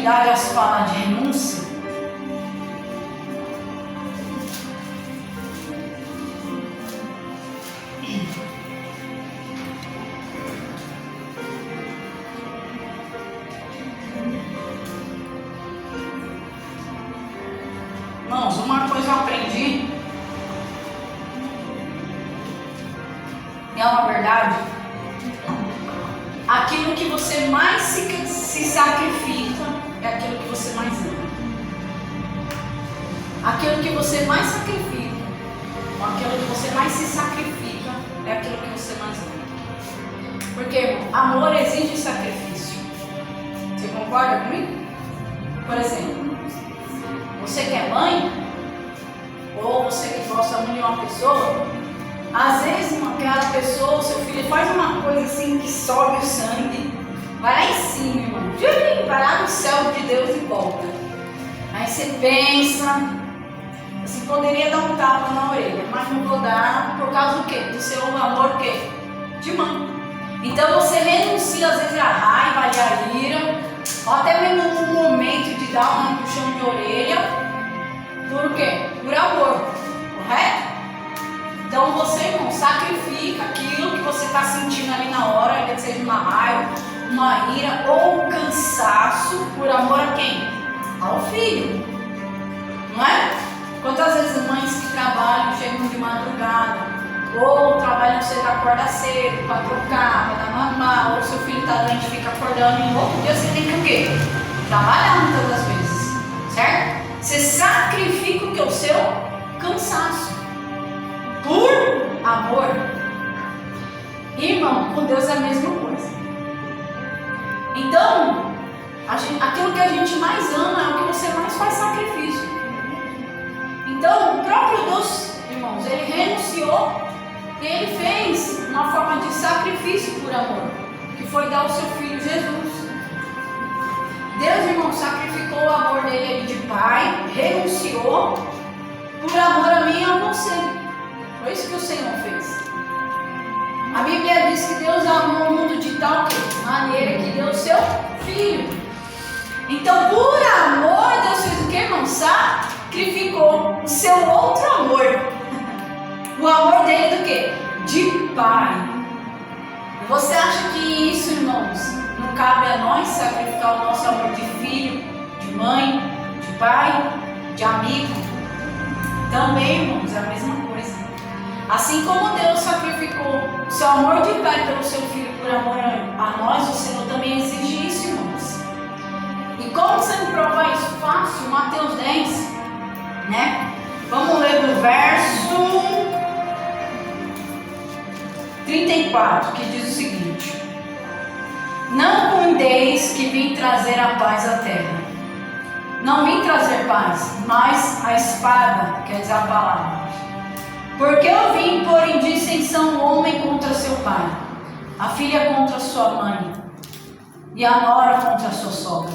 Migalhas fala de renúncia, irmãos, uma coisa eu aprendi, e é uma verdade: aquilo que você mais se sacrifica é aquilo que você mais ama. Aquilo que você mais sacrifica, ou aquilo que você mais se sacrifica, é aquilo que você mais ama. Porque, irmão, amor exige sacrifício. Você concorda comigo? Por exemplo, você que é mãe, ou você que gosta muito de uma pessoa, às vezes aquela pessoa, seu filho faz uma coisa assim que sobe o sangue, vai lá em cima, irmão, vai lá no céu de Deus e volta. Aí você pensa, você poderia dar um tapa na orelha, mas não vou dar, por causa do quê? Do seu amor, o quê? De mãe. Então você renuncia às vezes a raiva e a ira, ou até mesmo no momento de dar um puxão de orelha, por quê? Por amor, correto? Então você, irmão, sacrifica aquilo que você está sentindo ali na hora, ainda que seja uma raiva, uma ira ou um cansaço, por amor a quem? Ao filho, não é? Quantas vezes mães que trabalham chegam de madrugada, ou trabalham cedo, acorda cedo para trocar, para dar mamar, ou seu filho está doente, fica acordando, e no outro dia você tem que o quê? Trabalhar muitas das vezes, certo? Você sacrifica o que? O seu cansaço, por amor. Irmão, com Deus é a mesma coisa. Então, aquilo que a gente mais ama é o que você mais faz sacrifício. Então, o próprio Deus, irmãos, ele renunciou e ele fez uma forma de sacrifício por amor, que foi dar o seu filho Jesus. Deus, irmão, sacrificou o amor dele de pai, renunciou por amor a mim e a você. Foi isso que o Senhor fez. A Bíblia diz que Deus amou o mundo de tal maneira que deu o seu filho. Então, por amor, Deus fez o que, irmão? Sacrificou o seu outro amor. O amor dele do quê? De pai. Você acha que isso, irmãos, não cabe a nós sacrificar o nosso amor de filho, de mãe, de pai, de amigo? Também, irmãos, é a mesma coisa. Assim como Deus sacrificou o seu amor de pai pelo seu filho por amor a nós, o Senhor também exige isso, irmãos. E como você me prova isso? Fácil, Mateus 10, né? Vamos ler do verso 34, que diz o seguinte: não cuideis que vim trazer a paz à terra. Não vim trazer paz, mas a espada, quer dizer a palavra. Porque eu vim pôr em dissensão o homem contra seu pai, a filha contra sua mãe, e a nora contra sua sogra.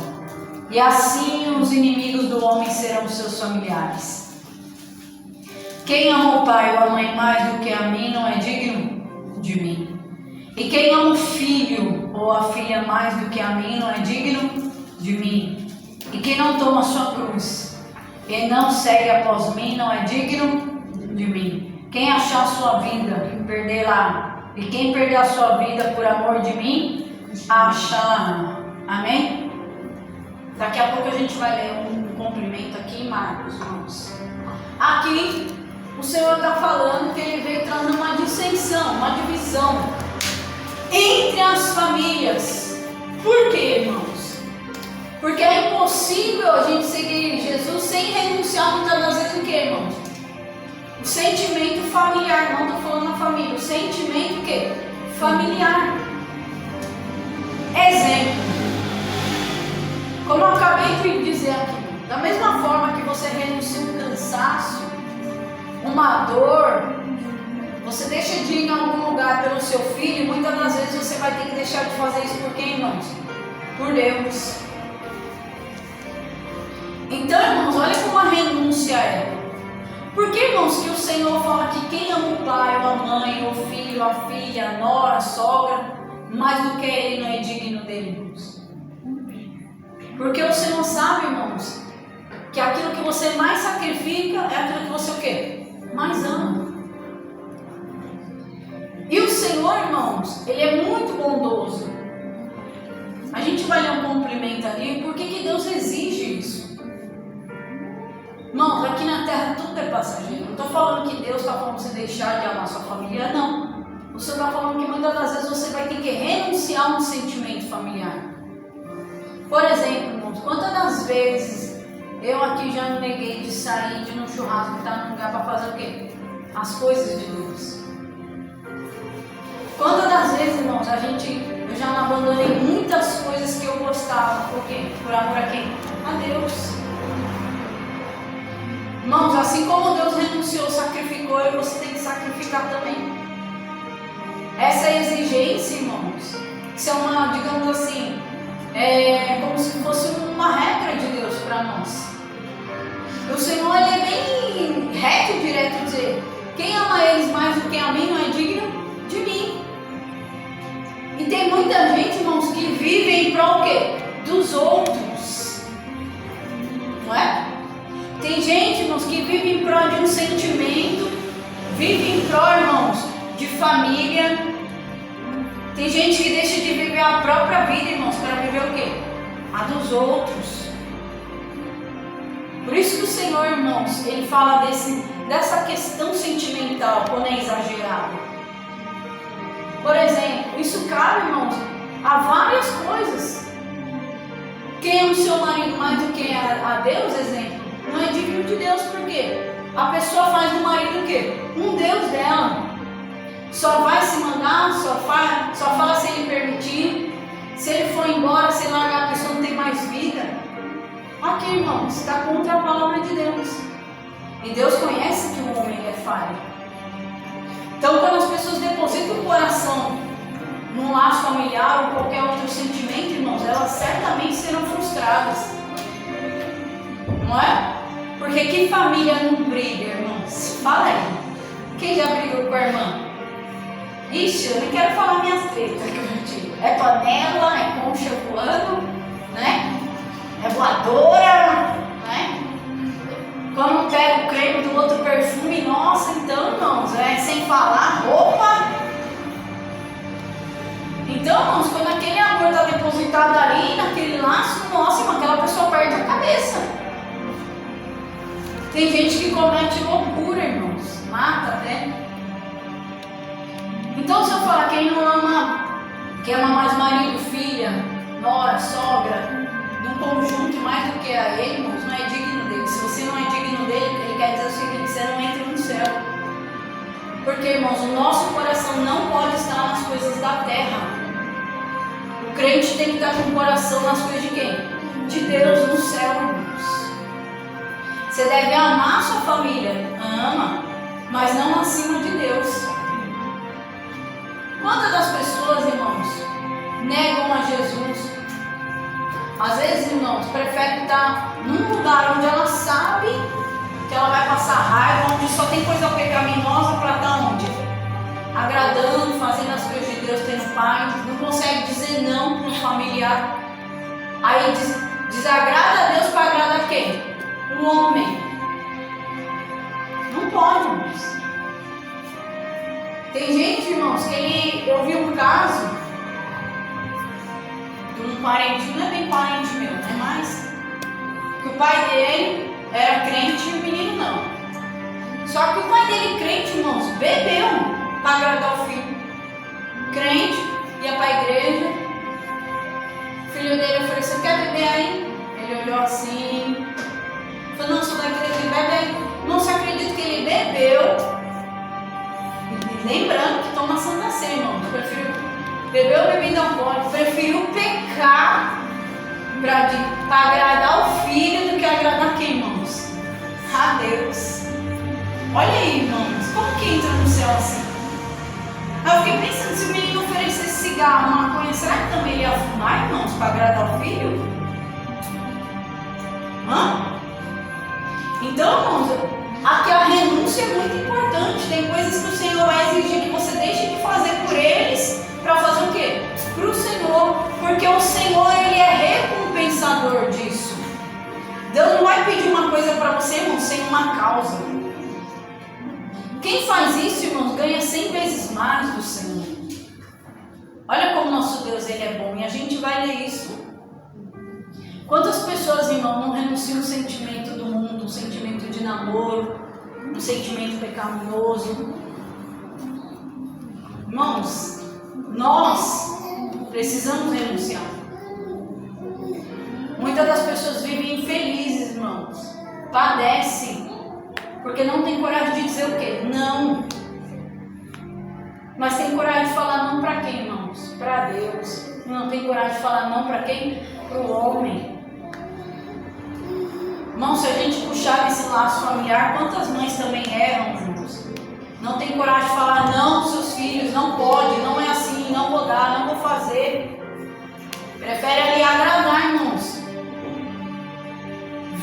E assim os inimigos do homem serão os seus familiares. Quem ama o pai ou a mãe mais do que a mim não é digno de mim. E quem ama o filho ou a filha mais do que a mim não é digno de mim. E quem não toma sua cruz e não segue após mim não é digno de mim. Quem achar a sua vida e perderá, e quem perder a sua vida por amor de mim, achará. Amém? Daqui a pouco a gente vai ler um cumprimento aqui em Marcos, irmãos. Aqui o Senhor está falando que ele veio trazendo uma dissensão, uma divisão entre as famílias. Por quê, irmãos? Porque é impossível a gente seguir Jesus sem renunciar muitas das vezes o que, irmãos? O sentimento familiar, não estou falando na família, o sentimento o quê? Familiar. Exemplo, como eu acabei de dizer aqui, da mesma forma que você renuncia um cansaço, uma dor, você deixa de ir em algum lugar pelo seu filho, e muitas das vezes você vai ter que deixar de fazer isso por quem, irmãos? Por Deus. Então, irmãos, olha como a renúncia é. Por que, irmãos, que o Senhor fala que quem ama o pai, ou a mãe, ou o filho, a filha, a nora, a sogra, mais do que ele não é digno dele, irmãos? Porque você não sabe, irmãos, que aquilo que você mais sacrifica é aquilo que você o quê? Mais ama. E o Senhor, irmãos, Ele é muito bondoso. A gente vai ler um complemento ali. Por que Deus exige isso? Irmãos, aqui na terra tudo é passageiro. Não estou falando que Deus está falando para você deixar de amar sua família, não. O Senhor está falando que muitas das vezes você vai ter que renunciar a um sentimento familiar. Por exemplo, irmãos, quantas das vezes eu aqui já me neguei de sair de um churrasco que está num lugar para fazer o quê? As coisas de Deus. Quantas das vezes, irmãos, eu já abandonei muitas coisas que eu gostava. Por quê? Por amor a quem? A Deus. Irmãos, assim como Deus renunciou, sacrificou, e você tem que sacrificar também. Essa exigência, irmãos, isso é uma, digamos assim, como se fosse uma regra de Deus para nós. O Senhor, Ele é bem reto e direto, dizer, quem ama eles mais do que a mim não é digno de mim. E tem muita gente, irmãos, que vive em prol o quê? Dos outros. Não é? Tem gente, irmãos, que vive em prol de um sentimento, vive em prol, irmãos, de família. Tem gente que deixa de viver a própria vida, irmãos, para viver o quê? A dos outros. Por isso que o Senhor, irmãos, Ele fala dessa questão sentimental, quando é exagerado. Por exemplo, isso cabe, irmãos, a várias coisas. Quem ama o seu marido mais do que a Deus, exemplo, não é digno de Deus, por quê? A pessoa faz do marido o quê? Um Deus dela. Só vai se mandar, só fala se ele permitir. Se ele for embora, se largar, a pessoa não tem mais vida. Aqui, irmãos, está contra a palavra de Deus. E Deus conhece que o homem é falho. Então, quando as pessoas depositam o coração num laço familiar ou qualquer outro sentimento, irmãos, elas certamente serão frustradas. Não é? Porque que família não briga, irmãos? Fala aí. Quem já brigou com a irmã? Ixi, eu nem quero falar minhas tretas que eu já tive. É panela, é concha voando, né? É voadora, né? Quando um pega o creme do outro perfume, nossa, então, irmãos, sem falar, roupa. Então, irmãos, quando aquele amor está depositado ali, naquele laço, nossa, irmão, aquela pessoa perde a cabeça. Tem gente que comete loucura, irmãos, mata até. Então, se eu falar quem não ama, que ama mais marido, filha, nora, sogra, num conjunto mais do que a ele, irmãos, não é digno dele. Se você não é digno dele, ele quer dizer o seguinte: você não entra no céu. Porque, irmãos, o nosso coração não pode estar nas coisas da terra. O crente tem que estar com o coração nas coisas de quem? De Deus, no céu, irmãos. Você deve amar a sua família, ama, mas não acima de Deus. Quantas das pessoas, irmãos, negam a Jesus? Às vezes, irmãos, prefere estar num lugar onde ela sabe que ela vai passar raiva, onde só tem coisa pecaminosa para estar onde? Agradando, fazendo as coisas de Deus, tendo paz, não consegue dizer não para um familiar. Aí desagrada a Deus para agradar quem? Um homem. Não pode, irmãos. Tem gente, irmãos, que eu vi um caso de um parente, não é bem parente meu, não é mais? Que o pai dele era crente e o menino não. Só que o pai dele, crente, irmãos, bebeu para agradar o filho. Crente, ia para a igreja. O filho dele ofereceu: quer beber aí? Ele olhou assim, falou: não, sou da igreja, bebe aí. Não se acredita que ele bebeu. Lembrando que toma Santa Ceia, irmão. Bebeu bebida alcoólica, preferiu pecar para agradar o filho do que agradar quem, irmãos? A Deus. Olha aí, irmãos, como que entra no céu assim? Aí eu fiquei pensando, se o menino oferecesse cigarro, maconha, será que também ele ia fumar, irmãos, para agradar o filho? Então, irmãos, aqui a renúncia é muito importante. Tem coisas que o Senhor vai exigir que você deixe de fazer por eles, para fazer o quê? Para o Senhor. Porque o Senhor, Ele é recompensador de coisa para você, irmão, sem uma causa. Quem faz isso, irmãos, ganha 100 vezes mais do Senhor. Olha como nosso Deus, Ele é bom. E a gente vai ler isso. Quantas pessoas, irmão, não renunciam ao sentimento do mundo, um sentimento de namoro, um sentimento pecaminoso? Irmãos, nós precisamos renunciar. Muitas das pessoas vivem infelizes, irmãos. Padecem. Porque não tem coragem de dizer o quê? Não. Mas tem coragem de falar não para quem, irmãos? Para Deus. Não tem coragem de falar não para quem? Para o homem. Irmão, se a gente puxar esse laço familiar, quantas mães também erram, irmãos? Não tem coragem de falar não para seus filhos, não pode, não é assim, não vou dar, não vou fazer. Prefere ali agradar, irmãos.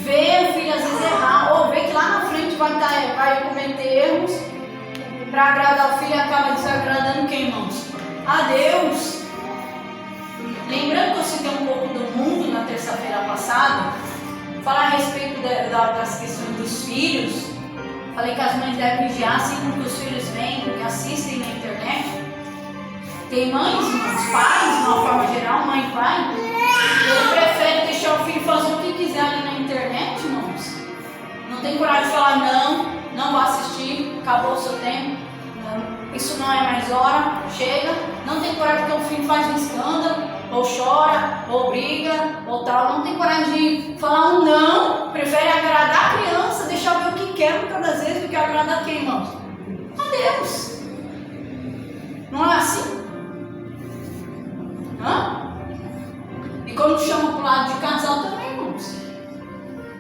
Vê o filho às vezes errar, ou vê que lá na frente vai cometer erros, para agradar o filho e acaba desagradando quem, irmãos? A Deus. Lembrando que eu citei um pouco do mundo na terça-feira passada, falar a respeito das questões dos filhos. Falei que as mães devem vigiar sempre que os filhos vêm, que assistem na internet. Tem mães, irmãos, pais, de uma forma geral, mãe e pai, ele prefere deixar o filho fazer o que quiser ali na internet, irmãos. Não tem coragem de falar não vou assistir, acabou o seu tempo, não, isso não é mais hora, chega. Não tem coragem porque o filho faz um escândalo, ou chora, ou briga, ou tal. Não tem coragem de falar um não, prefere agradar a criança, deixar ver o que quer muitas das vezes do que agradar quem, irmãos? A Deus. Não é assim? E quando chama para o lado de casal também, irmãos.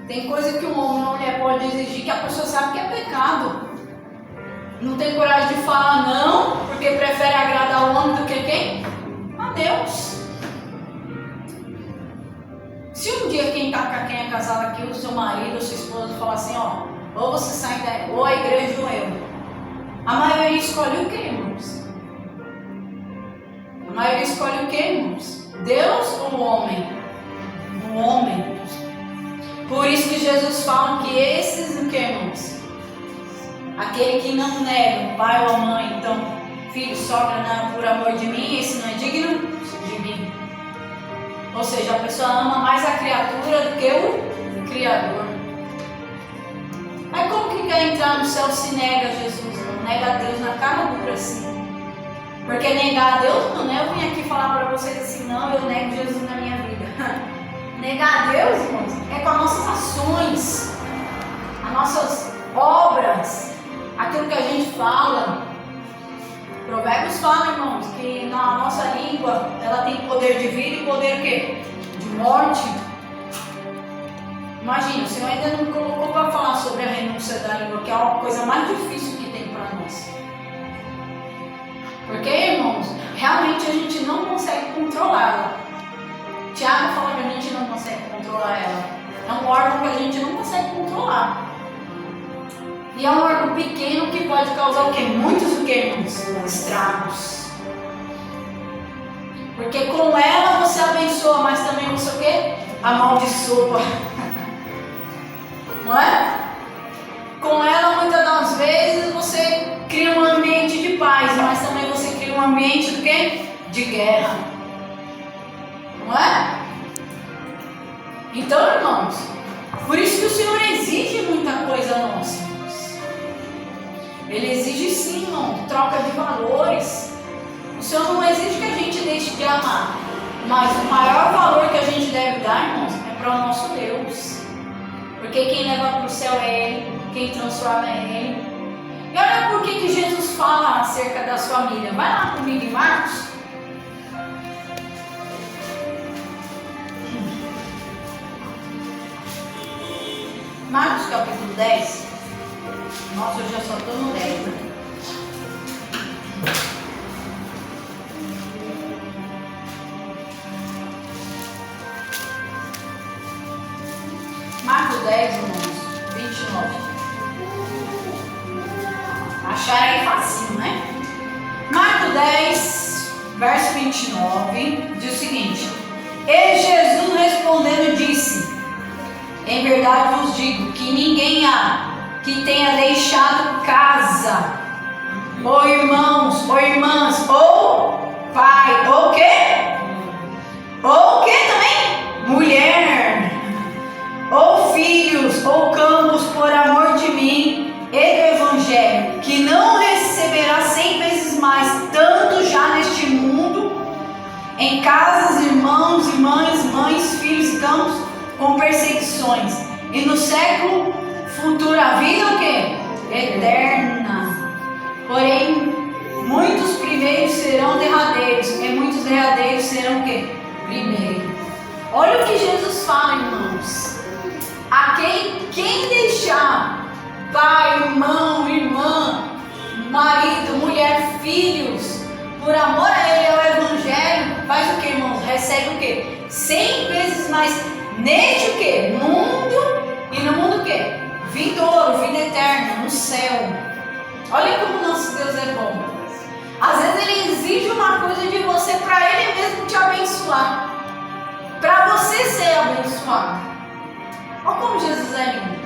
Tem coisa que um homem e uma mulher pode exigir que a pessoa sabe que é pecado. Não tem coragem de falar não, porque prefere agradar o homem do que quem? A Deus. Se um dia quem é casado aqui, o seu marido ou sua esposa falar assim, ou você sai daí, ou a igreja ou eu. A maioria escolhe o que, irmãos? A maioria escolhe o que, irmãos? Deus ou o homem? O homem. Por isso que Jesus fala que esses o que, irmãos? Aquele que não nega o pai ou a mãe, então, filho, sogra, não, por amor de mim, esse não é digno de mim. Ou seja, a pessoa ama mais a criatura do que o Criador. Aí como que quer entrar no céu se nega Jesus? Não nega a Deus na cara dura assim. Porque negar a Deus, não, né? Eu vim aqui falar para vocês assim, não, eu nego Jesus na minha vida. Negar a Deus, irmãos, é com as nossas ações, as nossas obras, aquilo que a gente fala. Provérbios fala, irmãos, que na nossa língua ela tem poder de vida e poder o quê? De morte. Imagina, o Senhor ainda não colocou para falar sobre a renúncia da língua, que é a coisa mais difícil que tem para nós. Porque, irmãos, realmente a gente não consegue controlá-la. Tiago fala que a gente não consegue controlar ela. É um órgão que a gente não consegue controlar. E é um órgão pequeno que pode causar o quê? Muitos o quê, irmãos? Estragos. Porque com ela você abençoa, mas também você o quê? Amaldiçoa. Não é? Com ela, muitas das vezes, você cria um ambiente de paz, mas também você cria um ambiente do quê? De guerra. Não é? Então, irmãos, por isso que o Senhor exige muita coisa nossa. Ele exige sim, irmão, troca de valores. O Senhor não exige que a gente deixe de amar, mas o maior valor que a gente deve dar, irmãos, é para o nosso Deus. Porque quem leva para o céu é Ele, quem transforma é Ele. E olha por que Jesus fala acerca das famílias. Vai lá comigo em Marcos. Marcos capítulo 10. Nossa, eu já só estou no 10, né? Marcos 10, irmãos, 29. Achar aí facinho, né? Marcos 10, verso 29, diz o seguinte: E Jesus respondendo disse: Em verdade vos digo que ninguém há que tenha deixado casa, ou irmãos, ou irmãs, ou pai, ou quê? Ou quê também? Mulher, ou filhos, ou campos, por amor de mim e do Evangelho, que não receberá 100 vezes mais, tanto já neste mundo, em casas, irmãos, irmãs, mães, filhos e campos, com perseguições, e no século futuro a vida o quê? Eterna. Porém, muitos primeiros serão derradeiros, e muitos derradeiros serão o quê? Primeiros. Olha o que Jesus fala, irmãos. Quem deixar pai, irmão, irmã, marido, mulher, filhos, por amor a ele, ao Evangelho, faz o que, irmãos? Recebe o que? 100 vezes mais neste o que? Mundo, e no mundo o que? Vindouro, vida eterna, no céu. Olha como nosso Deus é bom. Às vezes ele exige uma coisa de você para ele mesmo te abençoar, para você ser abençoado. Olha como Jesus é lindo.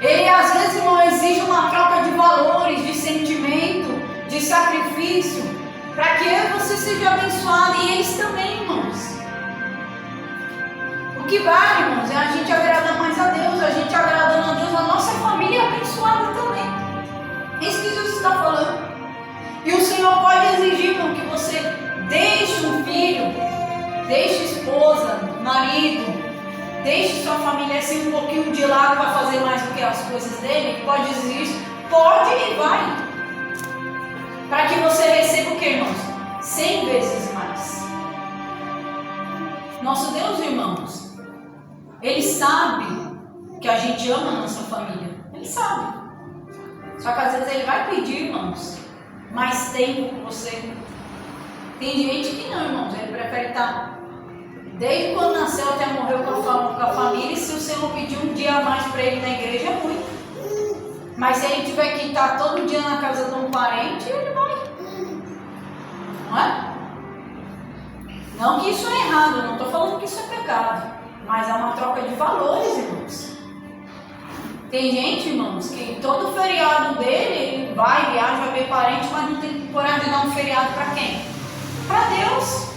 Ele às vezes, irmão, exige uma troca de valores, de sentimento, de sacrifício, para que eu e você seja abençoado, e eles também, irmãos. O que vale, irmãos, é a gente agradar mais a Deus, a gente agradando a Deus, a nossa família é abençoada também. É isso que Jesus está falando. E o Senhor pode exigir, irmão, que você deixe um filho, deixe esposa, marido, deixe sua família assim um pouquinho de lado para fazer mais do que as coisas dele. Pode exigir isso? Pode e vai. Para que você receba o que, irmãos? 100 vezes mais. Nosso Deus, irmãos, Ele sabe que a gente ama a nossa família. Ele sabe. Só que às vezes Ele vai pedir, irmãos, mais tempo com você. Tem gente que não, irmãos. Ele prefere estar desde quando nasceu até morreu com a família. E se o Senhor pedir um dia a mais para ele na igreja, é muito. Mas se ele tiver que estar todo dia na casa de um parente, ele vai. Não é? Não que isso é errado, não estou falando que isso é pecado. Mas é uma troca de valores, irmãos. Tem gente, irmãos, que todo feriado dele, ele vai, viaja, vai ver parente, mas não tem coragem de dar um feriado para quem? Para Deus.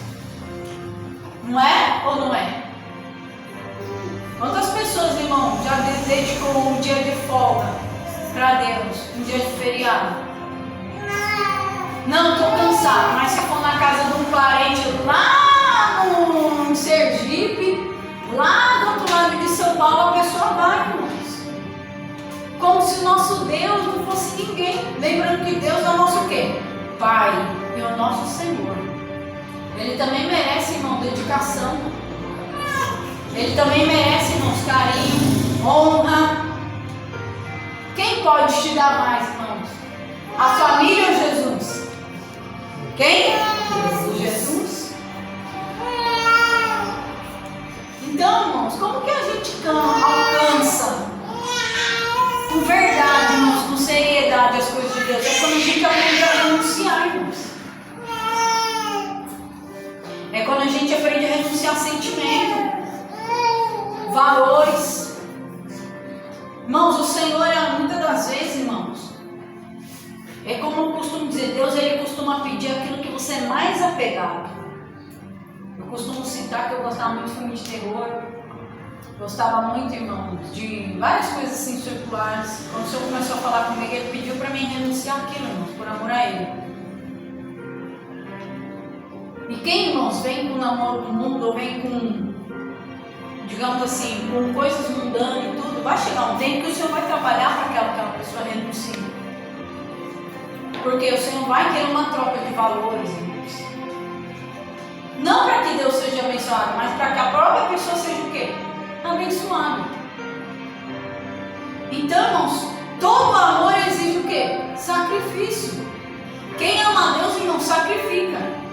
Não é ou não é? Quantas pessoas, irmão, já dedicou um dia de folga para Deus, um dia de feriado? Não, estou cansado, mas se for na casa de um parente lá no Sergipe, lá do outro lado de São Paulo, a pessoa vai, irmãos. Como se o nosso Deus não fosse ninguém. Lembrando que Deus é o nosso o quê? Pai, e o nosso Senhor. Ele também merece, irmão, dedicação. Ele também merece, irmãos, carinho, honra. Quem pode te dar mais, irmãos? A família ou Jesus? Quem? Jesus. Então, irmãos, como que a gente alcança com verdade, irmãos, com seriedade as coisas de Deus? É quando a gente aprende a renunciar, irmãos. É quando a gente aprende a renunciar a sentimento, valores. Irmãos, o Senhor, muitas das vezes, irmãos, é como eu costumo dizer, Deus, Ele costuma pedir aquilo que você é mais apegado. Eu costumo citar que eu gostava muito de filme de terror, gostava muito, irmãos, de várias coisas assim circulares. Quando o Senhor começou a falar comigo, Ele pediu para mim renunciar aquilo, irmãos, por amor a Ele. E quem, irmãos, vem com o namoro do mundo, ou vem com, digamos assim, com coisas mundanas e tudo, vai chegar um tempo que o Senhor vai trabalhar para que aquela pessoa renuncie. Porque o Senhor vai querer uma troca de valores, irmãos. Não para que Deus seja abençoado, mas para que a própria pessoa seja o quê? Abençoada. Então, irmãos, todo amor exige o quê? Sacrifício. Quem ama a Deus, irmão, sacrifica.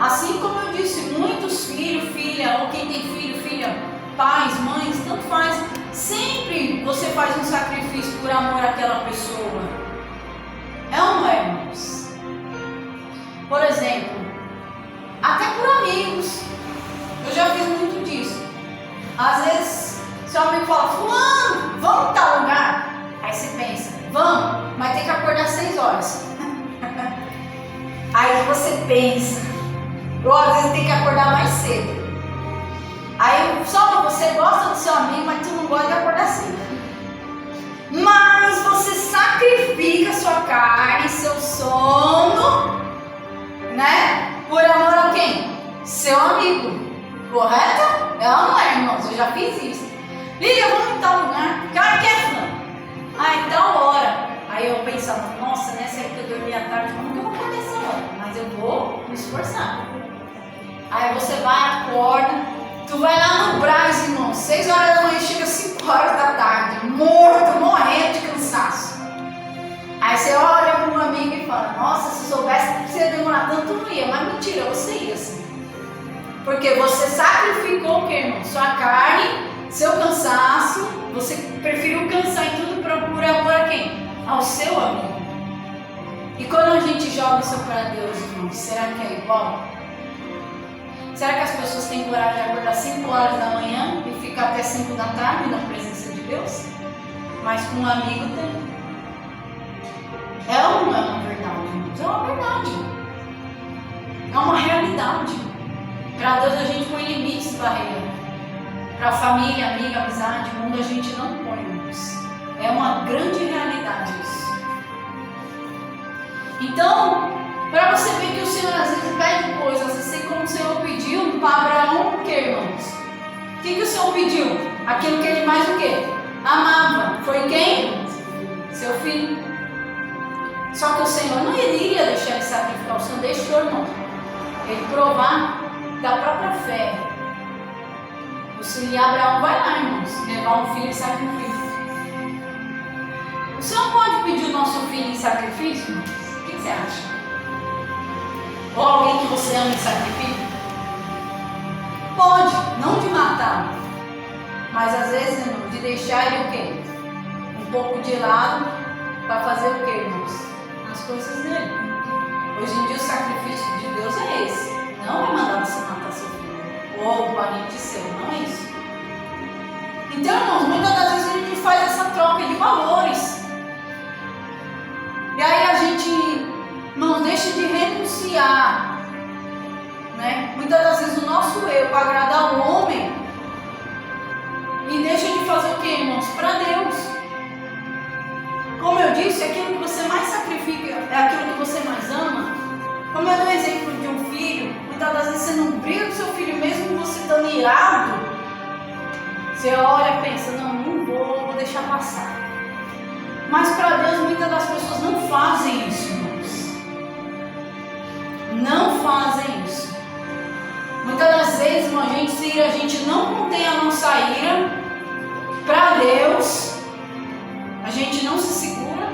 Assim como eu disse, muitos filhos, filha, ou quem tem filho, filha, pais, mães, tanto faz, sempre você faz um sacrifício por amor àquela pessoa. É ou não é, irmãos? Por exemplo, até por amigos. Eu já fiz muito disso. Às vezes, Seu amigo fala, fulano, vamos em tal lugar. Aí você pensa, vamos, mas tem que acordar 6 horas. Aí você pensa, ou às vezes tem que acordar mais cedo. Aí só você gosta do seu amigo, mas tu não gosta de acordar cedo. Mas você sacrifica sua carne, seu sono, né? Por amor a quem? Seu amigo. Correto? Ela não é, irmãos, eu já fiz isso. Lídia, vamos em tal lugar. Que hora que é, fulano? Ah, em tal hora. Aí eu pensava, nossa, nessa época eu dormia à tarde, como que eu vou acordar essa hora? Mas eu vou me esforçar. Aí você vai, acorda. Tu vai lá no Brás, irmão, 6 horas da manhã, chega 5 horas da tarde, morto, morrendo de cansaço. Aí você olha para um amigo e fala, nossa, se soubesse que você ia demorar tanto, não ia. Mas mentira, você ia sim. Porque você sacrificou o que, irmão? Sua carne, seu cansaço, você preferiu cansar em tudo por amor a quem? Ao seu amigo. E quando a gente joga isso para Deus, irmão, será que é igual? Será que as pessoas têm coragem de acordar 5 horas da manhã e ficar até 5 da tarde na presença de Deus? Mas com um amigo tem. É ou não é uma verdade? É uma verdade. É uma realidade. Para Deus a gente põe limites, barreira. Para família, amiga, amizade, mundo a gente não põe limites. É uma grande realidade isso. Então, para você ver que o Senhor às vezes pede coisas, assim como o Senhor pediu para Abraão, o que, irmãos? O que o Senhor pediu? Aquilo que ele mais o quê? Amava. Foi quem? Seu filho. Só que o Senhor não iria deixar ele sacrificar, o Senhor deixou, irmão. Ele provar da própria fé. E Abraão vai lá, irmãos, levar um filho em sacrifício. O Senhor pode pedir o nosso filho em sacrifício, irmãos? O que você acha? Ou alguém que você ama em sacrifício? Pode, não de matar, mas às vezes, irmão, de deixar ele o quê? Um pouco de lado para fazer o quê, irmãos? As coisas dele. Hoje em dia o sacrifício de Deus é esse. Não é mandar você matar seu filho ou o parente seu, não é isso. Então, irmãos, muitas das vezes a gente faz essa troca de valores. E aí a gente não deixa de renunciar, né? Muitas das vezes o nosso eu para agradar o homem e deixa de fazer o que, irmãos? Para Deus. Como eu disse, aquilo que você mais sacrifica é aquilo que você mais ama. Como eu dou o exemplo de um filho, muitas das vezes você não briga com seu filho, mesmo você estando irado, você olha e pensa, não vou deixar passar. Mas para Deus muitas das pessoas não fazem isso, irmãos. Não fazem isso. Muitas das vezes, irmão, a gente não contém a nossa ira para Deus. A gente não se segura,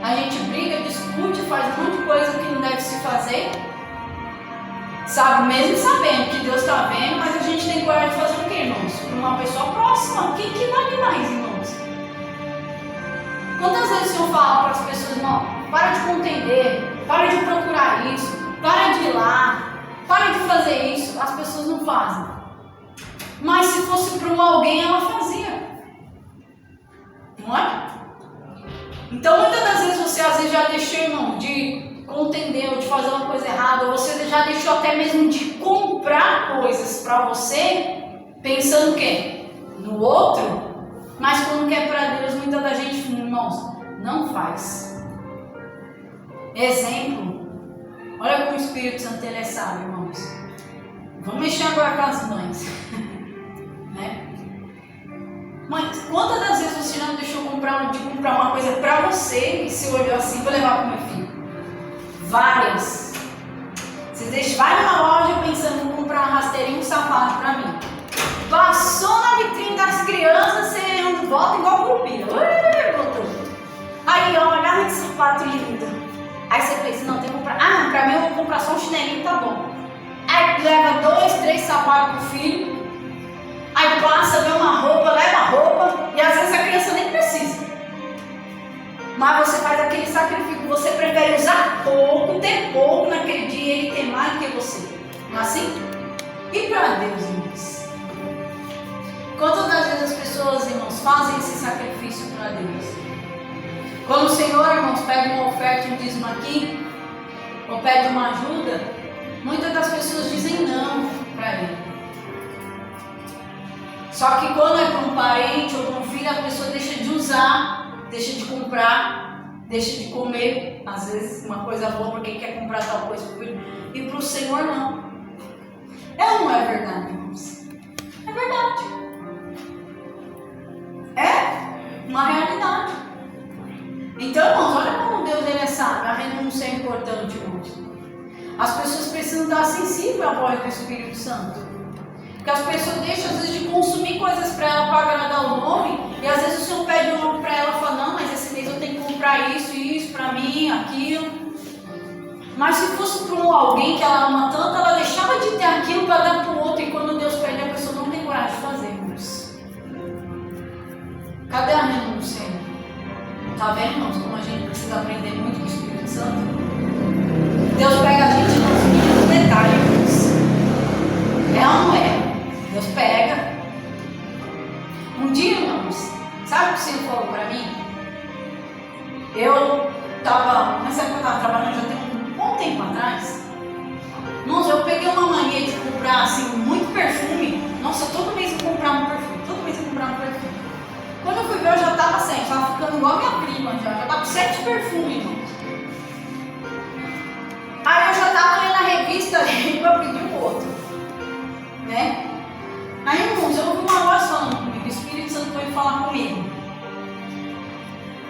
a gente briga, discute, faz um monte de coisa que não deve se fazer, sabe, mesmo sabendo que Deus está vendo, mas a gente tem coragem de fazer o que, irmãos? Para uma pessoa próxima, quem que vale mais, irmãos? Quantas vezes o Senhor fala para as pessoas, irmão, para de contender, para de procurar isso, para de ir lá, para de fazer isso, as pessoas não fazem. Mas se fosse para alguém, ela fazia. Não é? Então muitas das vezes você às vezes já deixou, irmão, de contender ou de fazer uma coisa errada, ou você já deixou até mesmo de comprar coisas para você, pensando o quê? No outro, mas quando quer para Deus, muita da gente, irmãos, não faz. Exemplo, olha como o Espírito Santo ele é sábio, irmãos. Vamos mexer agora com as mães. Né? Mãe, quantas das vezes você não deixou de comprar uma coisa para você e se olhou assim, vou levar para o meu filho? Várias. Você vai numa loja pensando em comprar uma rasteirinha e um sapato para mim. Passou na vitrine das crianças, você volta igual curupira. Aí olha que sapato lindo. Aí você pensa, não, tem que comprar. Ah, não, para mim eu vou comprar só um chinelinho, tá bom. Aí leva 2, 3 sapatos pro filho. Aí passa, vê uma roupa, leva a roupa, e às vezes a criança nem precisa. Mas você faz aquele sacrifício, você prefere usar pouco, ter pouco naquele dia e ele ter mais do que você. Não é assim? E para Deus, irmãos? Quantas das vezes as pessoas pessoas, irmãos, fazem esse sacrifício para Deus. Quando o Senhor, irmãos, pede uma oferta, um dízimo aqui, ou pede uma ajuda, muitas das pessoas dizem não para Ele. Só que quando é para um parente ou para um filho, a pessoa deixa de usar, deixa de comprar, deixa de comer, às vezes uma coisa boa porque quer comprar tal coisa para o filho, e para o Senhor não. É ou não é verdade, irmãos? É verdade. É uma realidade. Então, irmãos, olha como Deus ele é sábio. A renúncia é importante, irmãos. As pessoas precisam estar sensíveis à voz do Espírito Santo. Porque as pessoas deixam, às vezes, de consumir coisas para ela, para agradar o nome. E às vezes o Senhor pede um nome para ela e fala, não, mas esse mês eu tenho que comprar isso para mim, aquilo. Mas se fosse para alguém que ela ama tanto, ela deixava de ter aquilo para dar para o outro. E quando Deus pede, a pessoa não tem coragem de fazer, irmãos. Cadê a renúncia? Tá vendo, irmãos, como a gente precisa aprender muito com o Espírito Santo? Deus pega a gente nos mínimos detalhes, irmãos. É ou não é? Deus pega. Um dia, irmãos, sabe o que o Senhor falou para mim? Eu estava, nessa época eu estava trabalhando, já tem um bom tempo atrás. Nossa, eu peguei uma mania de comprar assim, muito perfume. Nossa, todo mês eu comprava um perfume. Todo mês eu comprava um perfume. Quando eu fui ver, eu já estava sem, estava ficando igual a minha prima, já estava com 7 perfumes, irmãos. Aí eu já estava lendo a revista e eu pedi um outro, né? Aí, irmãos, eu ouvi uma voz falando comigo, o Espírito Santo foi falar comigo.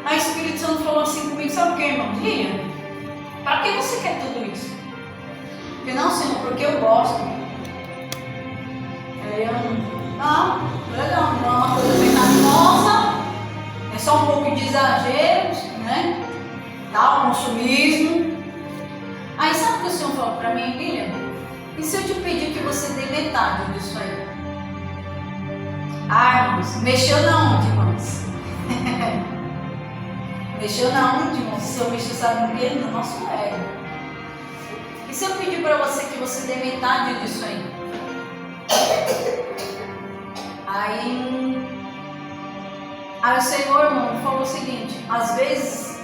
Aí o Espírito Santo falou assim comigo, sabe o que, irmão? Lilian, para que você quer tudo isso? Eu falei, não, Senhor, porque eu gosto. Aí eu, não, legal, não é uma coisa pecaminosa, é só um pouco de exageros, né? Tá, o consumismo. Aí sabe o que o Senhor falou para mim, Lilian? E se eu te pedir que você dê metade disso aí? Ah, irmãos, mexeu na onde, irmãos? Mexeu na onde, irmãos? Se eu mexer, sabe o quê? No nosso ego. E se eu pedir para você que você dê metade disso aí? Aí o Senhor, irmão, falou o seguinte, às vezes,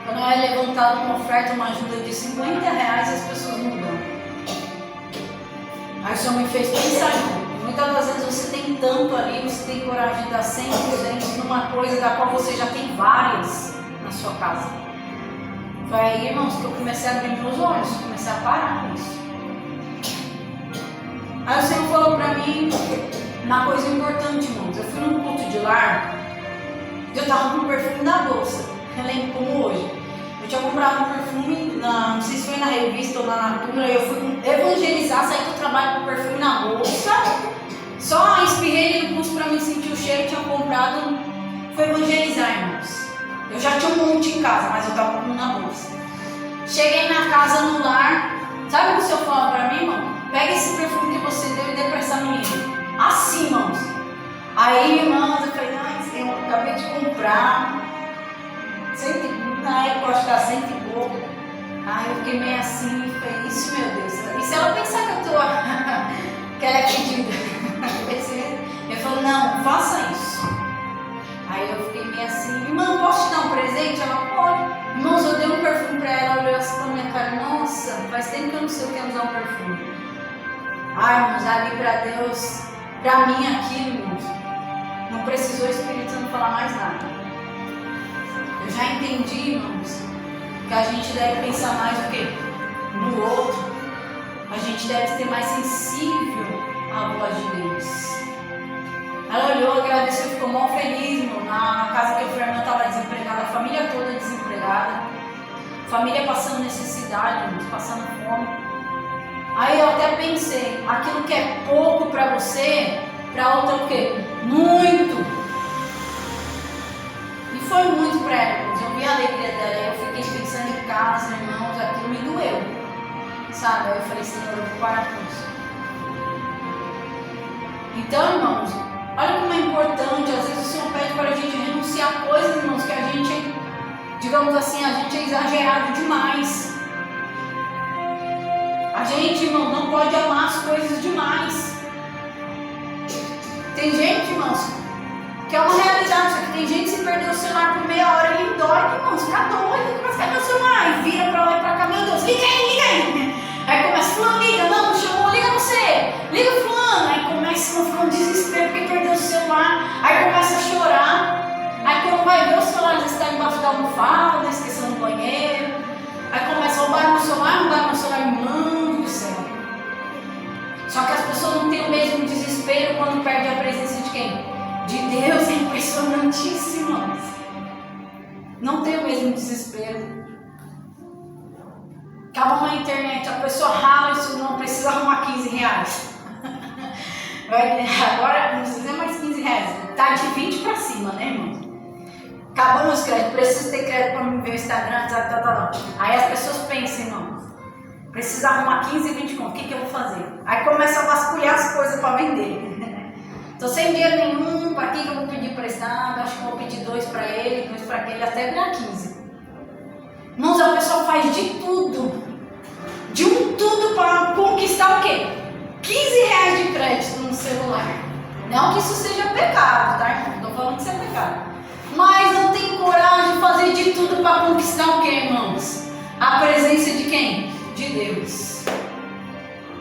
quando é levantada uma oferta, uma ajuda de 50 reais, as pessoas não dão. Aí o Senhor me fez pensar, muitas das vezes você tem tanto ali, você tem coragem de dar 100%, 200 numa coisa da qual você já tem várias na sua casa. Foi aí, irmãos, que eu comecei a abrir meus olhos, comecei a parar com isso. Aí o Senhor falou pra mim uma coisa importante, irmãos. Eu fui num culto de lar, eu tava com um perfume na bolsa, eu lembro como hoje. Eu tinha comprado um perfume, não sei se foi na revista ou na Natura, eu fui evangelizar, saí do trabalho com o perfume na bolsa, só espirrei ele no pulso pra mim sentir o cheiro, tinha comprado, foi evangelizar, irmãos. Eu já tinha um monte em casa, mas eu tava com um na bolsa. Cheguei na casa, no lar, sabe o que o Senhor falou pra mim, irmão? Pega esse perfume que você deu e dê pra essa menina. Assim, irmãos. Aí, irmãos, eu falei, ai, Senhor, eu acabei de comprar. Na época, acho que era 100 e pouco. Aí eu fiquei meio assim e falei, isso, meu Deus. E se ela pensar que eu tô, que ela é pedida? Eu falei, não, faça isso. Aí eu fiquei meio assim, irmão, posso te dar um presente? Ela, pode. Irmãos, eu dei um perfume pra ela, olhou assim pra minha cara, nossa, faz tempo que eu não sei o que é usar um perfume. Ai, irmãos, ali pra Deus, pra mim aqui, irmãos, não precisou o Espírito Santo falar mais nada. Eu já entendi, irmãos, que a gente deve pensar mais o quê? No outro. A gente deve ser mais sensível à voz de Deus. Ela olhou, agradeceu, ficou mal feliz, irmão. Na casa que eu fui, a irmã estava desempregada, a família toda desempregada, família passando necessidade, irmãos, passando fome. Aí eu até pensei, aquilo que é pouco para você, para outra o quê? Muito. E foi muito para ela, irmãos. Eu vi a alegria dela, eu fiquei pensando em casa, irmãos, aquilo me doeu. Sabe? Aí eu falei, Senhor, eu vou parar com isso. Então, irmãos, olha como é importante, às vezes o Senhor pede para a gente renunciar a coisas, irmãos, que a gente, digamos assim, a gente é exagerado demais. A gente, irmão, não pode amar as coisas demais. Tem gente, irmãos, Que é uma realidade, só que tem gente que se perdeu o celular por meia hora, ele dói, irmãos, fica doido, começa a ficar meu celular, e vira pra lá e pra cá, meu Deus, liga aí. Aí começa, fulano, liga, não chamou, liga você, liga fulano. Aí começa a ficar um desespero porque perdeu o celular, aí começa a chorar. Aí quando vai ver o celular já está embaixo da almofada, esqueceu no banheiro. Aí começa a roubar meu celular, irmão do céu. Só que as pessoas não têm o mesmo desespero quando perdem a presença de quem? De Deus. É impressionantíssimo. Não tem o mesmo desespero. Acabou na internet, a pessoa rala isso, não precisa arrumar 15 reais. Agora não precisa mais 15 reais. Tá de 20 para cima, né, irmão? Acabou meus créditos, preciso ter crédito para me ver o Instagram, tal. Aí as pessoas pensam, irmão, precisa arrumar 15, 20 conto, o que eu vou fazer? Aí começa a vasculhar as coisas para vender. Tô sem dinheiro nenhum, para que eu vou pedir emprestado? Acho que eu vou pedir 2 para ele, 2 para aquele, até virar 15. Irmãos, a pessoa faz de tudo para conquistar o quê? 15 reais de crédito no celular. Não que isso seja pecado, tá? Não estou falando que isso é pecado. Mas não tem coragem de fazer de tudo para conquistar o quê, irmãos? A presença de quem? De Deus.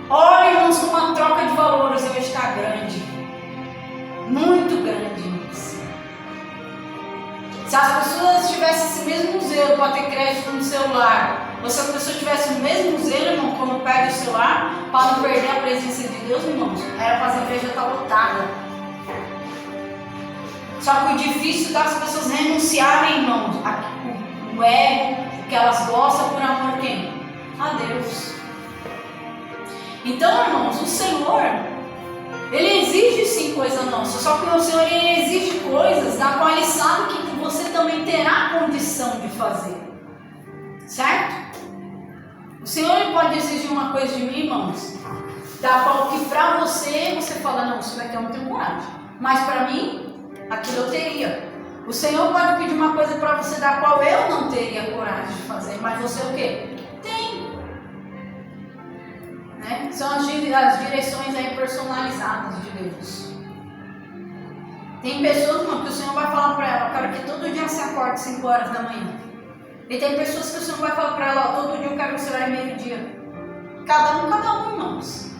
Olha, irmãos, uma troca de valores hoje está grande. Muito grande, irmãos. Se as pessoas tivessem esse mesmo zelo para ter crédito no celular, ou se as pessoas tivessem o mesmo zelo, irmão, quando pega o celular, para não perder a presença de Deus, irmãos, era para as igrejas estar lotada. Só que o difícil das pessoas renunciarem, irmãos, o ego, o que elas gostam, por amor a quem? A Deus. Então, irmãos, o Senhor, Ele exige sim coisa nossa, só que o Senhor, Ele exige coisas da qual Ele sabe que você também terá condição de fazer. Certo? O Senhor, Ele pode exigir uma coisa de mim, irmãos, da qual que para você fala, não, isso daqui eu não tenho coragem. Mas para mim, aquilo eu teria. O Senhor pode pedir uma coisa para você da qual eu não teria coragem de fazer, mas você o quê? Tem. Né? São as direções aí personalizadas de Deus. Tem pessoas, irmão, que o Senhor vai falar para ela, eu quero que todo dia você acorde 5 horas da manhã. E tem pessoas que o Senhor vai falar para ela, ó, todo dia eu quero que você vai meio-dia. Cada um, irmãos.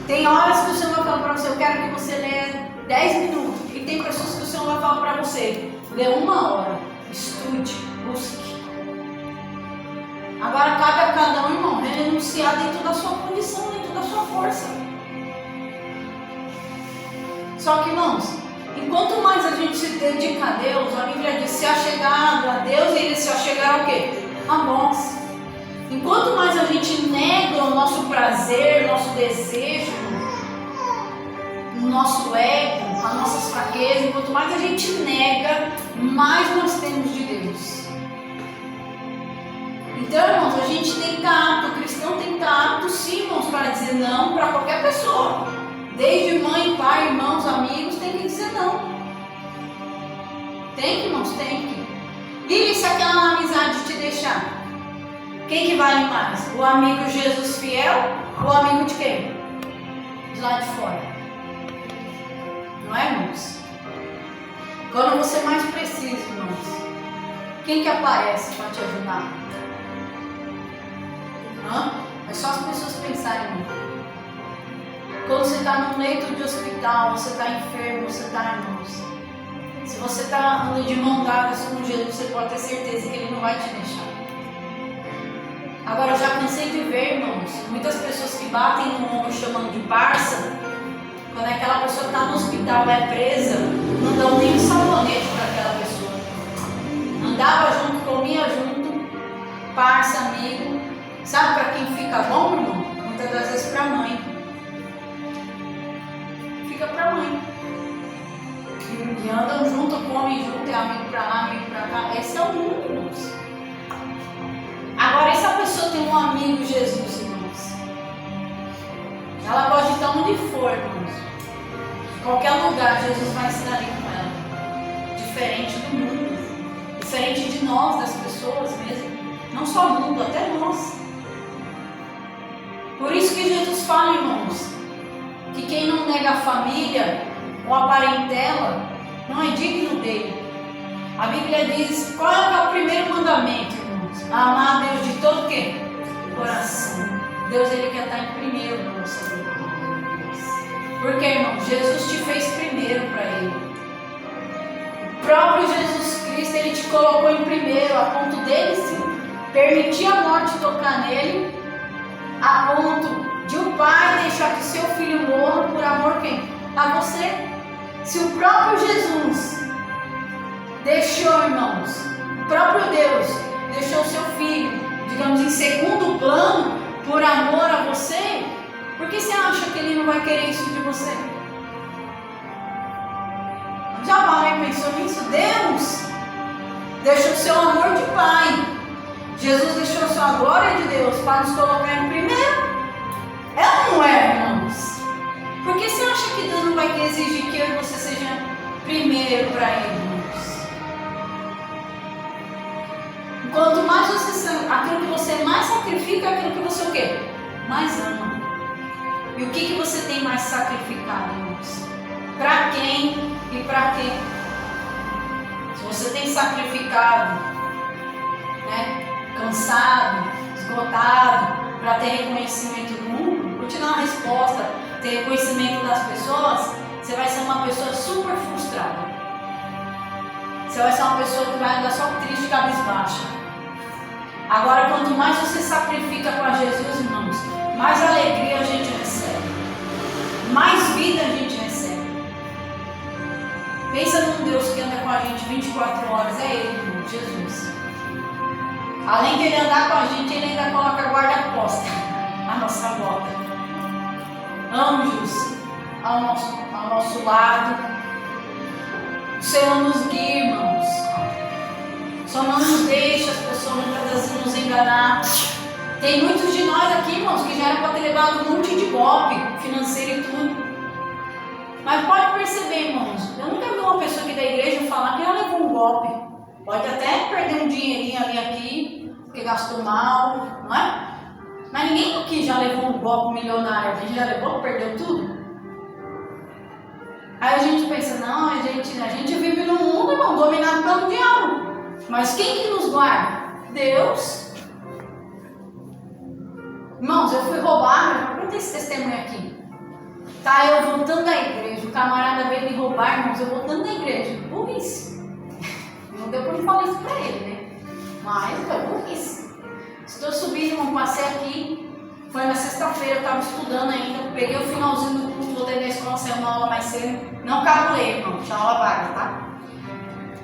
Tem horas que o Senhor vai falar para você, eu quero que você leia 10 minutos. E tem pessoas que o Senhor vai falar para você, lê 1 hora, estude, busque. Agora cabe a cada um, irmão, renunciar dentro da sua condição, dentro da sua força. Só que, irmãos, enquanto mais a gente se dedica a Deus, a Bíblia diz, se achegar a Deus, e Ele se achegar ao quê? A nós. Enquanto mais a gente nega o nosso prazer, nosso desejo, o nosso ego, as nossas fraquezas, quanto mais a gente nega, mais nós temos de Deus. Então, irmãos, a gente tem que estar apto, o cristão tem que estar apto sim, irmãos, para dizer não para qualquer pessoa. Desde mãe, pai, irmãos, amigos, tem que dizer não. Tem que, irmãos, tem que. E se aquela amizade te deixar? Quem que vale mais? O amigo Jesus fiel ou o amigo de quem? De lá de fora. Não é, irmãos? Quando você mais precisa, irmãos, quem que aparece para te ajudar? É só as pessoas pensarem, irmão. Quando você está num leito de hospital, você está enfermo, você está, irmãos. Se você está andando de mão dadas com Jesus, você pode ter certeza que Ele não vai te deixar. Agora, eu já cansei de ver, irmãos, muitas pessoas que batem no ombro chamando de parça. Quando aquela pessoa está no hospital, é presa, não dão nem um sabonete para aquela pessoa. Andava junto, comia junto, parça, amigo. Sabe para quem fica bom, irmão? Muitas das vezes para a mãe. Fica para a mãe. E andam junto, comem junto, é amigo para lá, amigo para cá. Esse é o mundo, irmãos. Agora, e se a pessoa tem um amigo Jesus, irmãos? Ela pode estar onde for, irmãos. Em qualquer lugar, Jesus vai estar ali com ela. Diferente do mundo. Diferente de nós, das pessoas mesmo. Não só o mundo, até nós. Por isso que Jesus fala, irmãos, que quem não nega a família, ou a parentela não é digno dele. A Bíblia diz, qual é o primeiro mandamento, irmãos? Amar a Deus de todo o quê? Coração. Deus, Ele quer estar em primeiro na nossa vida. Porque, irmão, Jesus te fez primeiro para Ele. O próprio Jesus Cristo, Ele te colocou em primeiro, a ponto dele se permitir a morte tocar nele, a ponto de o pai deixar que seu filho morra por amor quem? A você. Se o próprio Jesus deixou, irmãos, o próprio Deus deixou seu filho, digamos, em segundo plano, por amor a você, por que você acha que Ele não vai querer isso de você? Já pensou nisso? Deus deixou o seu amor de pai. Jesus deixou a sua glória de Deus para nos colocar em primeiro. É ou não é, irmãos? Por que você acha que Deus não vai exigir que eu e você seja primeiro para Ele, irmãos? Quanto mais você, aquilo que você mais sacrifica, é aquilo que você o quê? Mais ama. E o que você tem mais sacrificado, irmãos? Para quem e para quem? Se você tem sacrificado, né, cansado, esgotado, para ter reconhecimento do mundo, vou te dar uma resposta, ter reconhecimento das pessoas, você vai ser uma pessoa super frustrada. Você vai ser uma pessoa que vai andar só triste, cabisbaixa. Agora, quanto mais você sacrifica para Jesus, irmãos, mais alegria a gente recebe, mais vida a gente recebe. Pensa num Deus que anda com a gente 24 horas, é Ele, irmão, Jesus. Além de Ele andar com a gente, Ele ainda coloca guarda-costa à nossa volta. Anjos ao nosso lado. O Senhor nos guia, irmãos. Só não nos deixa as pessoas nos enganar. Tem muitos de nós aqui, irmãos, que já era para ter levado um monte de golpe financeiro e tudo. Mas pode perceber, irmãos, eu nunca vi uma pessoa aqui da igreja falar que ela levou um golpe. Pode até perder um dinheirinho ali aqui, porque gastou mal, não é? Mas ninguém aqui já levou um golpe milionário. A gente já levou, perdeu tudo. Aí a gente pensa, não, a gente vive num mundo, irmão, dominado pelo diabo. Mas quem que nos guarda? Deus. Irmãos, eu fui roubado, eu contei esse testemunho aqui. Tá, eu voltando da igreja, o camarada veio me roubar, irmãos, eu voltando da igreja. Burrice. Não deu pra me falar isso pra ele, né? Mas foi burrice. Estou subindo, irmão, passei aqui. Foi na sexta-feira, eu estava estudando ainda. Peguei o finalzinho do curso, voltei da escola, saiu uma aula mais cedo. Não cabulei, irmão, tinha aula vaga, tá?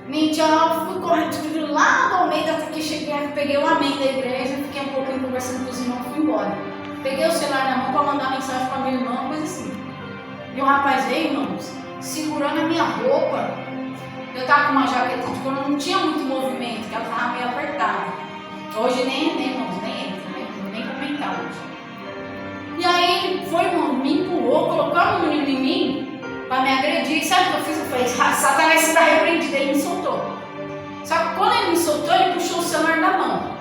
Minha aula, fui correndo lá do Almeida até que cheguei aqui, peguei o amém da igreja, fiquei um pouquinho conversando com os irmãos e fui embora. Peguei o celular na mão para mandar mensagem para minha irmã, coisa assim. E o rapaz veio, irmãos, segurando a minha roupa. Eu tava com uma jaqueta de couro, não tinha muito movimento, que ela tava meio apertada. Hoje nem irmãos, nem entra, né? Nem comentar hoje. E aí ele foi, irmão, me empurrou, colocou a mão em mim para me agredir. Sabe o que eu fiz? Eu falei, Satanás está repreendido, ele me soltou. Só que quando ele me soltou, ele puxou o celular da mão.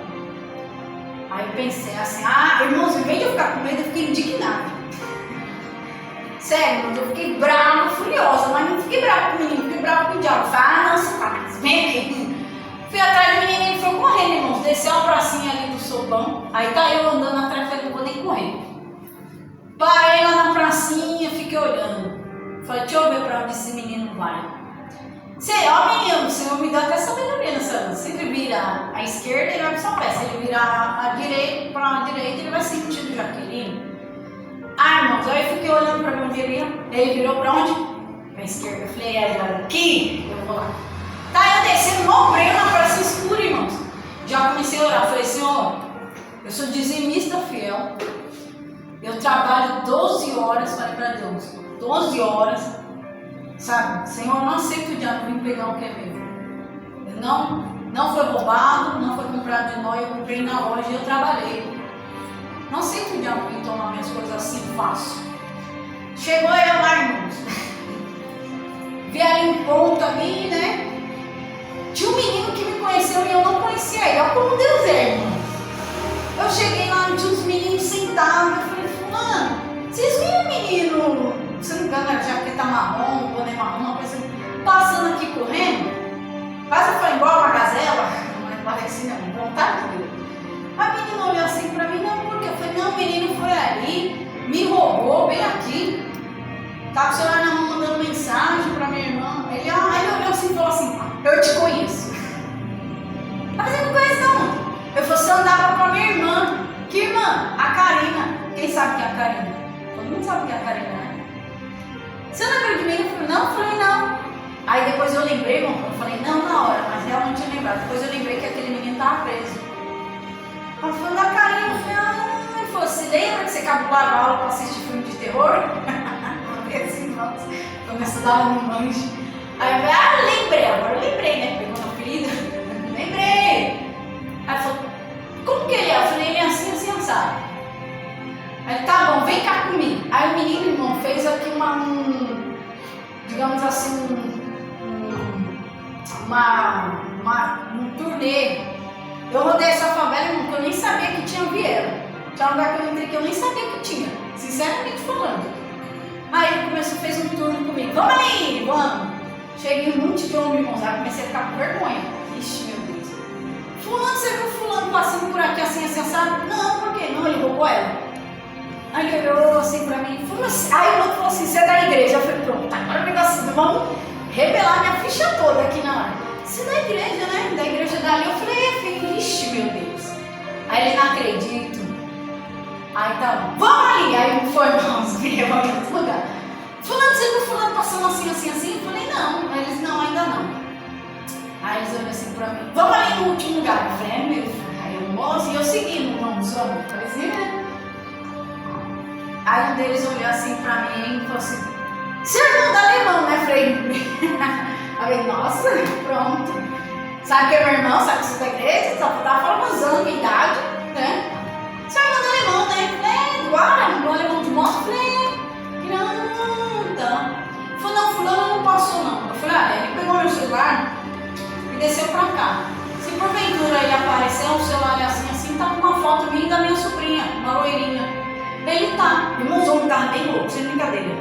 Aí eu pensei assim, irmãos, em vez de eu ficar com medo, eu fiquei indignada. Sério, eu fiquei brava, furiosa, mas não fiquei brava com o menino, fiquei brava com o diabo. Falei, não, Satanás, vem aqui. Fui atrás do menino, ele foi correndo, irmãos, desceu uma pracinha ali do sopão. Aí tá eu andando atrás, falei, não vou nem correr. Parei lá na pracinha, fiquei olhando. Falei, deixa eu ver pra onde esse menino vai. Menino, o Senhor me dá até sabedoria nessa. Se ele vira à esquerda, ele vai pro seu pé. Se ele virar à direita, pra direita, ele vai sentido Jaqueline. Irmãos, aí eu fiquei olhando pra onde ele ia. Ele virou pra onde? Pra esquerda. Eu falei, aqui, eu vou lá. Tá, eu descendo, mal breu na praça escura, irmãos. Já comecei a orar. Falei, Senhor, eu sou dizimista fiel. Eu trabalho 12 horas, falei para Deus, 12 horas, sabe? Senhor, eu não aceito o diabo vir pegar o que é meu. Não foi roubado, não foi comprado de nós, eu comprei na loja e eu trabalhei. Não aceito o diabo vir tomar minhas coisas assim fácil. Chegou eu lá, irmãos. Vi ali um ponto ali, né? Tinha um menino que me conheceu e eu não conhecia ele. Olha como Deus é, irmão. Eu cheguei lá, tinha uns meninos sentados. Eu falei, mano, vocês viram o menino? Se não me engano, era jaqueta marrom, boné assim, né? Vontade dele. A menina olhou assim pra mim, não, porque eu falei, não, o menino foi ali, me roubou, bem aqui. Tá com o celular na mão mandando mensagem pra minha irmã. Ele olhou assim e falou assim, eu te conheço. Mas eu não conheço não. Eu falei, você andava com a minha irmã. Que irmã? A Karina. Quem sabe quem é a Karina? Todo mundo sabe quem é a Karina, né? Você não lembra de mim? Eu falei, não. Eu falei, não. Aí depois eu lembrei, irmão, eu falei, não na hora, mas realmente eu lembrava. Depois eu lembrei que aquele menino estava preso. Ela falou, da Karina, eu falei, ele falou, se lembra que você cabulava aula para assistir filme de terror? Eu falei assim, nossa, quando eu estudava no Manche. Aí eu falei, lembrei, agora eu lembrei, né? Pegou no apelido, lembrei. Aí ela falou, como que ele é? Eu falei, ele é assim, assim, assado. Aí ele, tá bom, vem cá comigo. Aí o menino, irmão, fez aqui digamos assim, um turnê. Eu rodei essa favela, irmão, que eu nem sabia que tinha viela. Tinha um lugar que eu entrei que eu nem sabia que tinha, sinceramente falando. Aí ele fez um turno comigo. Vamos aí, vamos. Cheguei um monte de homem, irmãos, aí comecei a ficar com vergonha. Ixi, meu Deus. Fulano, você viu fulano passando por aqui assim, sabe? Não, por quê? Não, ele roubou ela. Aí ele olhou assim pra mim, aí o outro falou assim, você é da igreja. Eu falei, pronto, agora o negócio, vamos revelar minha ficha toda aqui na hora. Você é da igreja, né? Da igreja dali. Eu falei, ixi, meu Deus. Aí ele, não acredito. Aí tá bom, vamos ali. Aí foi, irmãos, me levou em outro lugar. Fulano, você viu fulano passando assim, assim, assim? Eu falei, não. Aí eles, não, ainda não. Aí eles olham assim pra mim, vamos ali no último lugar. Eu falei, meu filho. Aí eu, moço, e eu segui no vamos, vamos. Parecia, né? Aí um deles olhou assim pra mim e falou assim, seu irmão da alemão, né? Falei, nossa, pronto. Sabe que é meu irmão, sabe que você é da igreja? Só tá falando uns anos de idade, né? Seu irmão da alemão, né? Falei, igual, um alemão de moto. Falei, não, então. Falei, não, fulano não passou não. Eu falei, ele pegou meu celular e desceu pra cá. Se porventura ele aparecer, um celular assim, tá com uma foto minha e da minha sobrinha, uma loirinha. Ele tá, irmãos, o homem tava bem louco, sem brincadeira.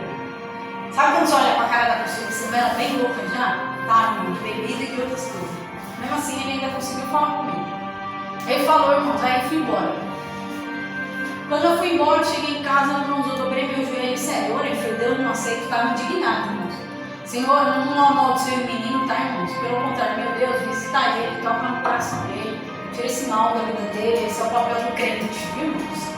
Sabe quando você olha pra cara da pessoa e você vê ela bem louca já? Tá, irmão, de bebida e de outras coisas. Mesmo assim, ele ainda conseguiu falar comigo. Ele falou, irmãos, aí eu fui embora. Quando eu fui embora, cheguei em casa, irmãos, eu dobrei meu joelho, sério, orei, falei, Deus, não aceito, estava indignado, irmãos. Senhor, não amaldiçoe o menino, tá, irmãos? Pelo contrário, meu Deus, visita ele, toca no coração dele, tira esse mal da vida dele, esse é o papel do crente, viu, irmãos?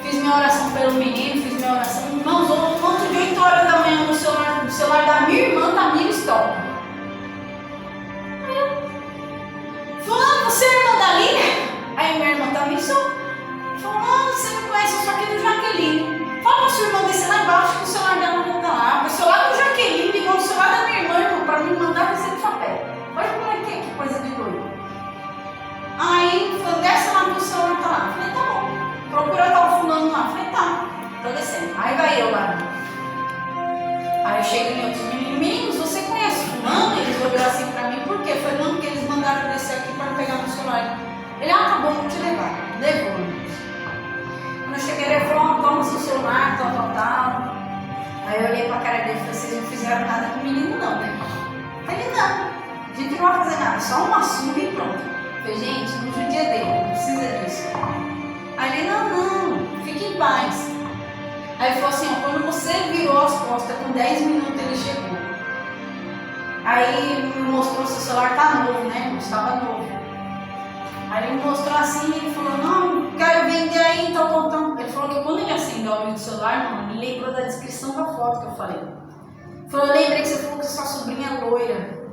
Fiz minha oração pelo menino, fiz minha oração. Irmãos, ontem de 8 horas da manhã no celular da minha irmã, Tamira Stop. Fulano, você é irmã da Lília? Aí minha irmã Tamira Stop. Fulano, você não conhece, eu sou aqui do Jaqueline. Fala pra sua irmã descer lá embaixo que o celular dela não tá lá. O celular do Jaqueline ligou no celular da minha irmã, irmão, pra me mandar descer do chapéu. Olha como é que coisa de doido. Aí, falou, desce lá que o celular tá lá. Eu falei, tá bom. Procura tal fulano lá. Falei, tá, tô descendo. Aí vai eu lá. Aí eu chego em outros meninos, você conhece fulano? Eles olharam assim pra mim, por quê? Foi não, porque eles mandaram descer aqui para pegar meu celular. Ele, tá bom, vou te levar. Levou. Quando eu cheguei, ele falou, toma seu celular, tal. Aí eu olhei pra cara dele e falei, vocês não fizeram nada com o menino não, né? Ele, não, a gente não vai fazer nada, só uma surra e pronto. Eu falei, gente, não judia dele, não precisa disso. Aí ele, não, fique em paz. Aí ele falou assim, ó, quando você virou as costas, com 10 minutos ele chegou. Aí ele me mostrou, seu celular tá novo, né? Estava novo. Aí ele me mostrou assim, ele falou, não, quero vender aí, então contando. Ele falou que quando ele acendeu o vídeo do celular, mano, ele lembrou da descrição da foto que eu falei. Ele falou, eu lembrei que você falou que sua sobrinha é loira.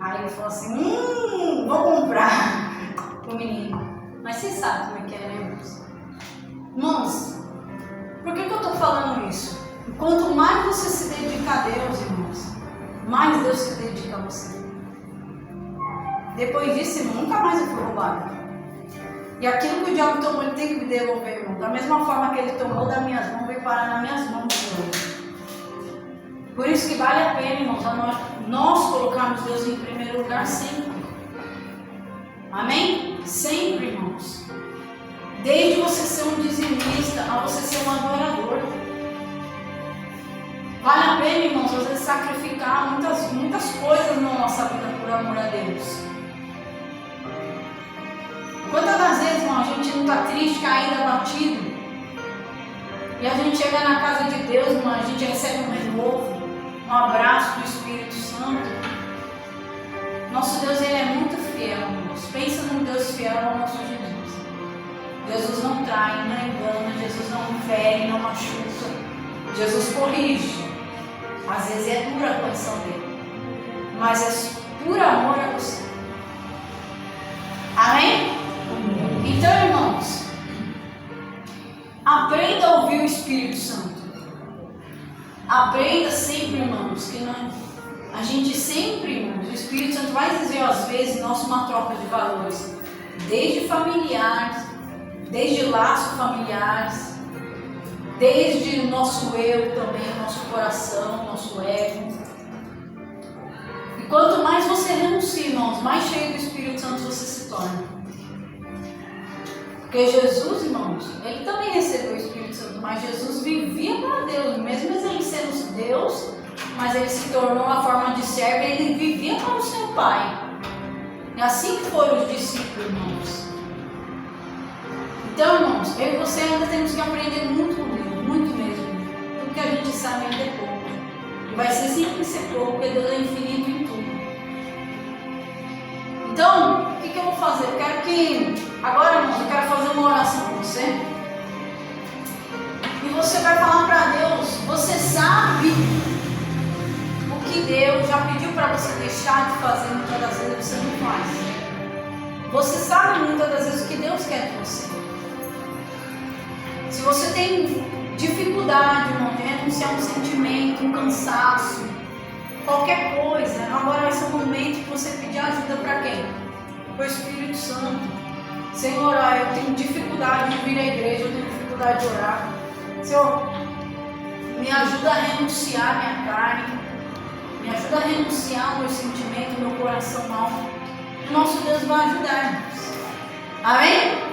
Aí ele falou assim, vou comprar o menino. Mas vocês sabem como é que é, né, irmãos? Irmãos, por que eu estou falando isso? Quanto mais você se dedica a Deus, irmãos, mais Deus se dedica a você. Depois disso, irmão, nunca mais eu fui roubado. E aquilo que o diabo tomou, ele tem que me devolver, irmão. Da mesma forma que ele tomou das minhas mãos, veio parar nas minhas mãos de novo. Por isso que vale a pena, irmãos, nós colocarmos Deus em primeiro lugar sempre. Amém? Sempre, irmãos. Desde você ser um dizimista a você ser um adorador. Vale a pena, irmãos, às vezes sacrificar muitas coisas na nossa vida por amor a Deus. caído, abatido. E a gente chega na casa de Deus, irmão, a gente recebe um renovo, um abraço do Espírito Santo. Nosso Deus, Ele é muito fiel, irmãos. Pensa num Deus fiel ao nosso Jesus. Jesus não trai, não engana, Jesus não fere, não machuca. Jesus corrige. Às vezes é dura a condição dele, mas é por amor a você. Amém? Então, irmãos, aprenda a ouvir o Espírito Santo. Aprenda sempre, irmãos, que a gente sempre, irmãos, o Espírito Santo vai dizer às vezes nossa uma troca de valores, desde familiares, desde laços familiares, desde o nosso eu também, o nosso coração, o nosso ego. E quanto mais você renuncia, irmãos, mais cheio do Espírito Santo você se torna. Porque Jesus, irmãos, ele também recebeu o Espírito Santo, mas Jesus vivia para Deus, mesmo ele sendo Deus, mas ele se tornou a forma de servo e ele vivia para o seu Pai. E assim que foram os discípulos, irmãos. Então, irmãos, eu e você ainda temos que aprender muito com Deus, muito mesmo. Tudo que a gente sabe ainda é pouco. E vai ser sempre ser pouco, porque Deus é infinito em tudo. Então, o que eu vou fazer? Eu quero que, agora, irmãos, eu quero fazer uma oração com você. E você vai falar para Deus, você sabe o que Deus já pediu para você deixar de fazer, muitas das vezes você não faz. Você sabe muitas das vezes o que Deus quer de você. Se você tem dificuldade, irmão, de renunciar um sentimento, um cansaço, qualquer coisa, agora vai ser um momento que você pedir ajuda para quem? Para o Espírito Santo. Senhor, eu tenho dificuldade de vir à igreja, eu tenho dificuldade de orar. Senhor, me ajuda a renunciar a minha carne, me ajuda a renunciar o meu sentimento, o meu coração mau. O nosso Deus vai ajudar-nos. Amém?